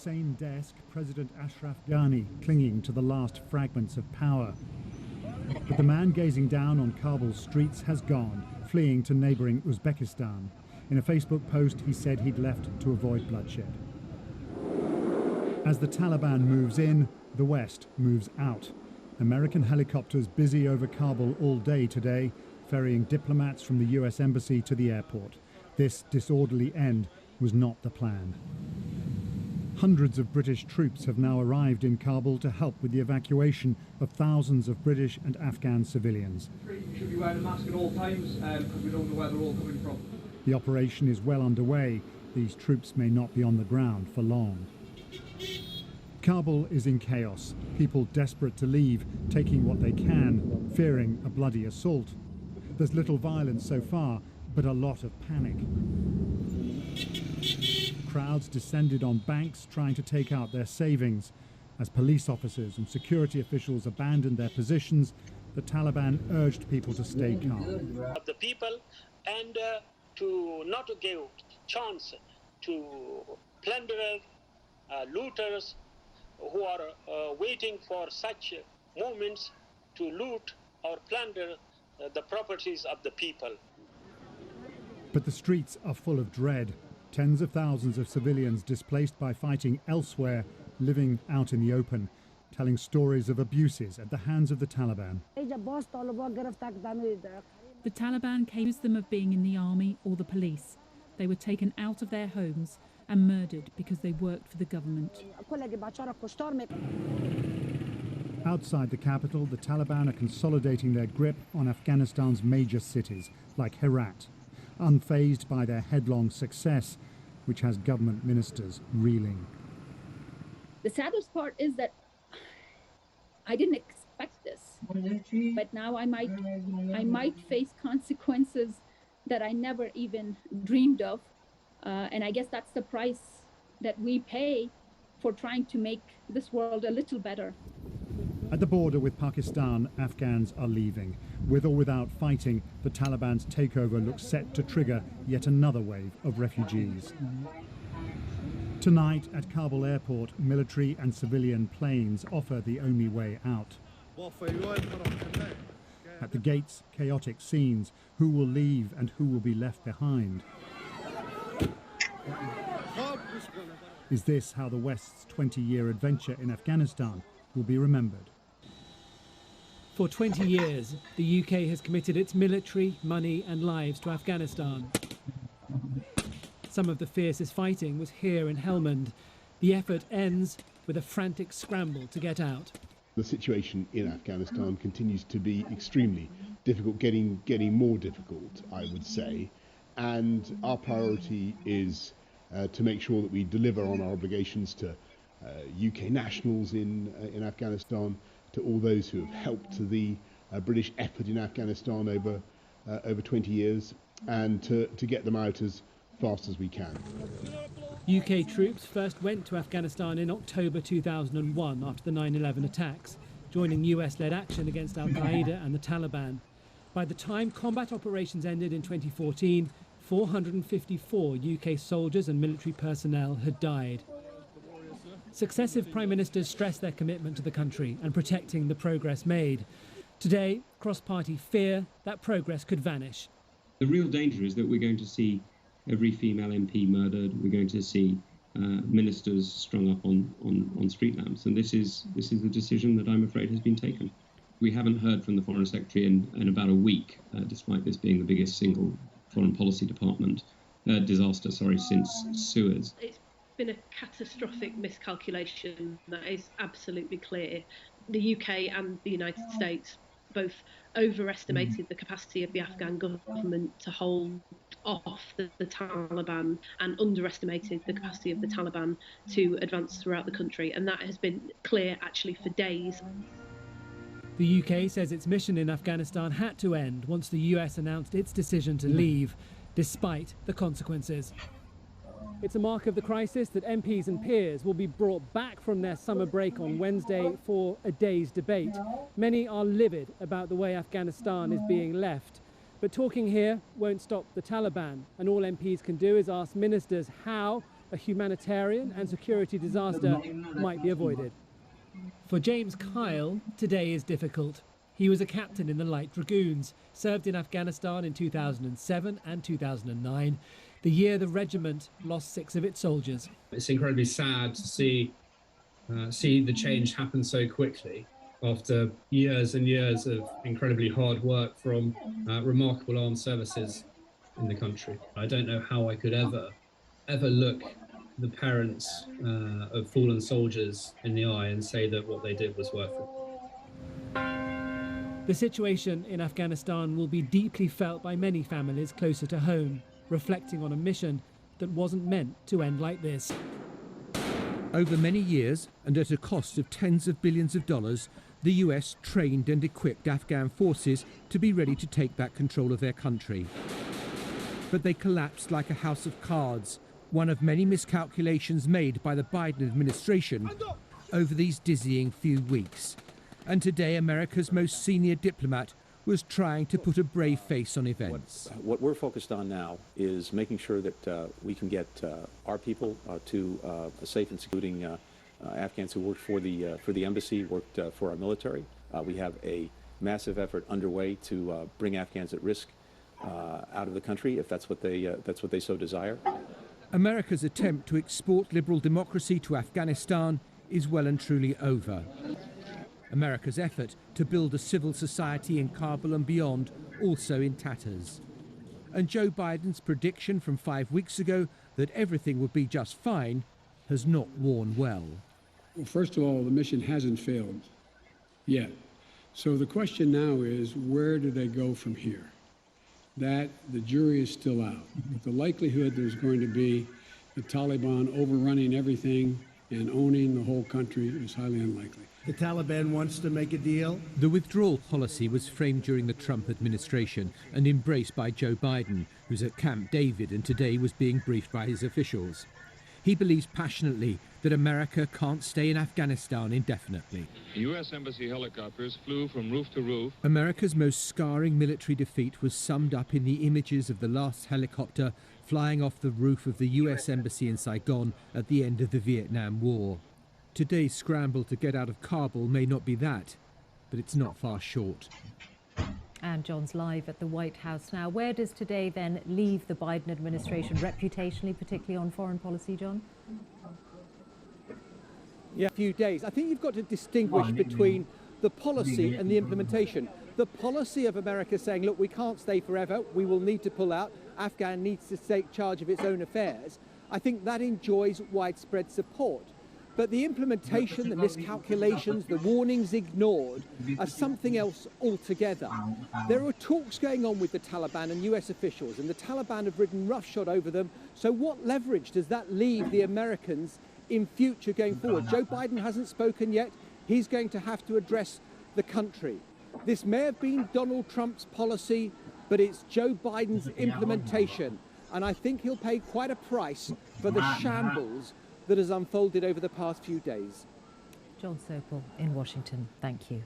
same desk, President Ashraf Ghani clinging to the last fragments of power. But the man gazing down on Kabul's streets has gone, fleeing to neighbouring Uzbekistan. In a Facebook post, he said he'd left to avoid bloodshed. As the Taliban moves in, the West moves out. American helicopters busy over Kabul all day today, ferrying diplomats from the US Embassy to the airport. This disorderly end was not the plan. Hundreds of British troops have now arrived in Kabul to help with the evacuation of thousands of British and Afghan civilians. You should be wearing a mask at all times because we don't know where they're all coming from. The operation is well underway. These troops may not be on the ground for long. Kabul is in chaos. People desperate to leave, taking what they can, fearing a bloody assault. There's little violence so far, but a lot of panic. Crowds descended on banks trying to take out their savings. As police officers and security officials abandoned their positions, the Taliban urged people to stay calm. The people and to not to give chance to plunderers, looters who are waiting for such movements to loot or plunder the properties of the people. But the streets are full of dread. Tens of thousands of civilians displaced by fighting elsewhere, living out in the open, telling stories of abuses at the hands of the Taliban. The Taliban accused them of being in the army or the police. They were taken out of their homes and murdered because they worked for the government. Outside the capital, the Taliban are consolidating their grip on Afghanistan's major cities, like Herat, unfazed by their headlong success, which has government ministers reeling. The saddest part is that I didn't expect this, but now I might face consequences that I never even dreamed of, and I guess that's the price that we pay for trying to make this world a little better. At the border with Pakistan, Afghans are leaving. With or without fighting, the Taliban's takeover looks set to trigger yet another wave of refugees. Tonight at Kabul airport, military and civilian planes offer the only way out. At the gates, chaotic scenes. Who will leave and who will be left behind? Is this how the West's 20-year adventure in Afghanistan will be remembered? For 20 years, the UK has committed its military, money and lives to Afghanistan. Some of the fiercest fighting was here in Helmand. The effort ends with a frantic scramble to get out. The situation in Afghanistan continues to be extremely difficult, getting more difficult, I would say. And our priority is to make sure that we deliver on our obligations to UK nationals in Afghanistan, to all those who have helped the British effort in Afghanistan over 20 years, and to get them out as fast as we can. UK troops first went to Afghanistan in October 2001 after the 9/11 attacks, joining US-led action against Al-Qaeda and the Taliban. By the time combat operations ended in 2014, 454 UK soldiers and military personnel had died. Successive prime ministers stressed their commitment to the country and protecting the progress made. Today, cross-party fear that progress could vanish. The real danger is that we're going to see every female MP murdered. We're going to see ministers strung up on street lamps, and this is the decision that I'm afraid has been taken. We haven't heard from the Foreign Secretary in about a week, despite this being the biggest single foreign policy department disaster since Suez. It's been a catastrophic miscalculation, that is absolutely clear. The UK and the United States both overestimated the capacity of the Afghan government to hold off the Taliban and underestimated the capacity of the Taliban to advance throughout the country, and that has been clear actually for days. The UK says its mission in Afghanistan had to end once the US announced its decision to leave, despite the consequences. It's a mark of the crisis that MPs and peers will be brought back from their summer break on Wednesday for a day's debate. Many are livid about the way Afghanistan is being left. But talking here won't stop the Taliban, and all MPs can do is ask ministers how a humanitarian and security disaster might be avoided. For James Kyle, today is difficult. He was a captain in the Light Dragoons, served in Afghanistan in 2007 and 2009, the year the regiment lost 6 of its soldiers. It's incredibly sad to see the change happen so quickly after years and years of incredibly hard work from remarkable armed services in the country. I don't know how I could ever look the parents of fallen soldiers in the eye and say that what they did was worth it. The situation in Afghanistan will be deeply felt by many families closer to home, reflecting on a mission that wasn't meant to end like this. Over many years, and at a cost of tens of billions of dollars, the US trained and equipped Afghan forces to be ready to take back control of their country. But they collapsed like a house of cards, one of many miscalculations made by the Biden administration over these dizzying few weeks. And today, America's most senior diplomat was trying to put a brave face on events. What we're focused on now is making sure that we can get our people to a safe and including Afghans who worked for the embassy, worked for our military. We have a massive effort underway to bring Afghans at risk out of the country if that's what they so desire. America's attempt to export liberal democracy to Afghanistan is well and truly over. America's effort to build a civil society in Kabul and beyond also in tatters. And Joe Biden's prediction from 5 weeks ago that everything would be just fine has not worn well. Well, first of all, the mission hasn't failed yet. So the question now is, where do they go from here? That the jury is still out. But the likelihood there's going to be the Taliban overrunning everything and owning the whole country is highly unlikely. The Taliban wants to make a deal. The withdrawal policy was framed during the Trump administration and embraced by Joe Biden, who's at Camp David and today was being briefed by his officials. He believes passionately that America can't stay in Afghanistan indefinitely. U.S. Embassy helicopters flew from roof to roof. America's most scarring military defeat was summed up in the images of the last helicopter flying off the roof of the U.S. Embassy in Saigon at the end of the Vietnam War. Today's scramble to get out of Kabul may not be that, but it's not far short. And John's live at the White House now. Where does today then leave the Biden administration reputationally, particularly on foreign policy, John? Yeah, a few days. I think you've got to distinguish between the policy and the implementation. The policy of America saying, look, we can't stay forever, we will need to pull out, Afghan needs to take charge of its own affairs, I think that enjoys widespread support. But the implementation, the miscalculations, the warnings ignored are something else altogether. There are talks going on with the Taliban and US officials, and the Taliban have ridden roughshod over them. So what leverage does that leave the Americans in future going forward? Joe Biden hasn't spoken yet. He's going to have to address the country. This may have been Donald Trump's policy, but it's Joe Biden's implementation. And I think he'll pay quite a price for the shambles that has unfolded over the past few days. John Sopel in Washington, thank you.